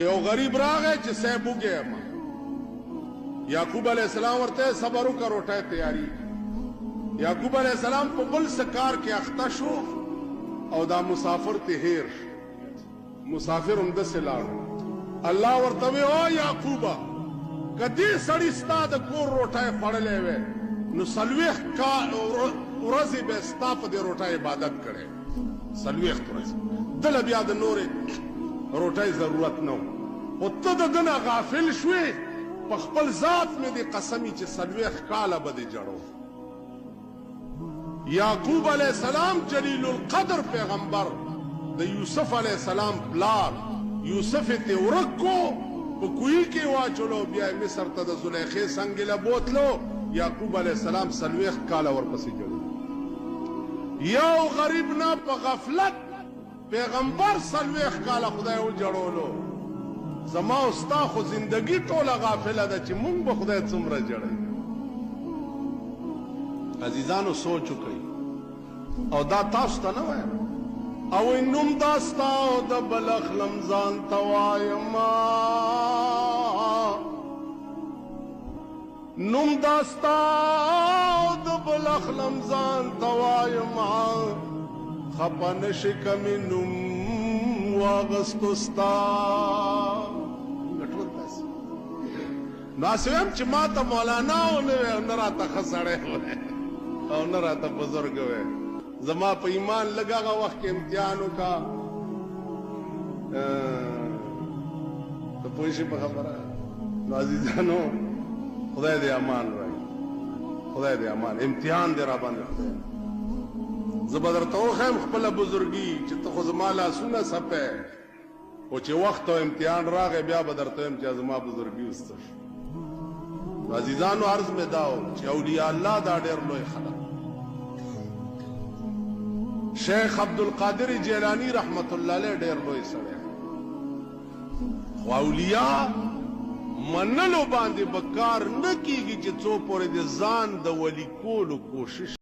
یو غریب راغی چې صاحب وګیم یعقوب علیہ السلام ورته صبر وکړ روټه تیاری یعقوب علیہ السلام په بل سکار کې اخته شو او دا مسافر ته هیر مسافر هم د سلاړ الله ورته او یعقوب کدی سړی ستا د کور روټه خړلې وې نو سلويخ کا ورځي به ستا په دې روټه عبادت کړي سلويخ ورځي دل بیا د نورې روټای ضرورت نو او ته دغه غافل شوې په خپل ذات مې د قسمی چې سلويخ کاله بده جوړو یعقوب علیہ السلام جلیل القدر پیغمبر د یوسف علیہ السلام پلار یوسف ته ورکو په کوی کې واچلو بیا مصر ته د زلیخې څنګه له بوتلو یعقوب علیہ السلام سلويخ کاله ورپسې جوړو یو غریب نه په غفلت پیغمبر سلويخ کاله خدای و جوړولو زما استا خو زندگی ټوله غافله ده چې مونږ به خدای څومره جوړي عزیزانو سوچ وکړئ او دا تاسو ته نه وایم او نوم داستا او د بلخ لمزان توایم نوم داستا او د بلخ لمزان توایم خپن شکم نوم واغستستا ناسویم چې ما ته مولانا و نه راته ښه سړی و او نه راته بزرګ و زما په ایمان لږ هغه وخت کې امتحان وکړه ته پوه شئ په خبره نو عزیزانو خدای دې امان راکړي خدای دې امان امتحان دې راباندې خدای زه به درته وښیم خپله بزرګي چې ته خو زما لاسونه سپی خو چې وخت او امتحان راغی بیا به درته ویم چې زما بزرګي وسته شو عزیزانو عرض مې دا و چې اولیاء الله دا ډېر لوی خلک شیخ عبدالقادر جیلانی رحمت الله علیه ډېر لوی سړی خو اولیاء منلو باندې به کار نه کیږي چې څو پورې د ځان د ولی کولو کوشش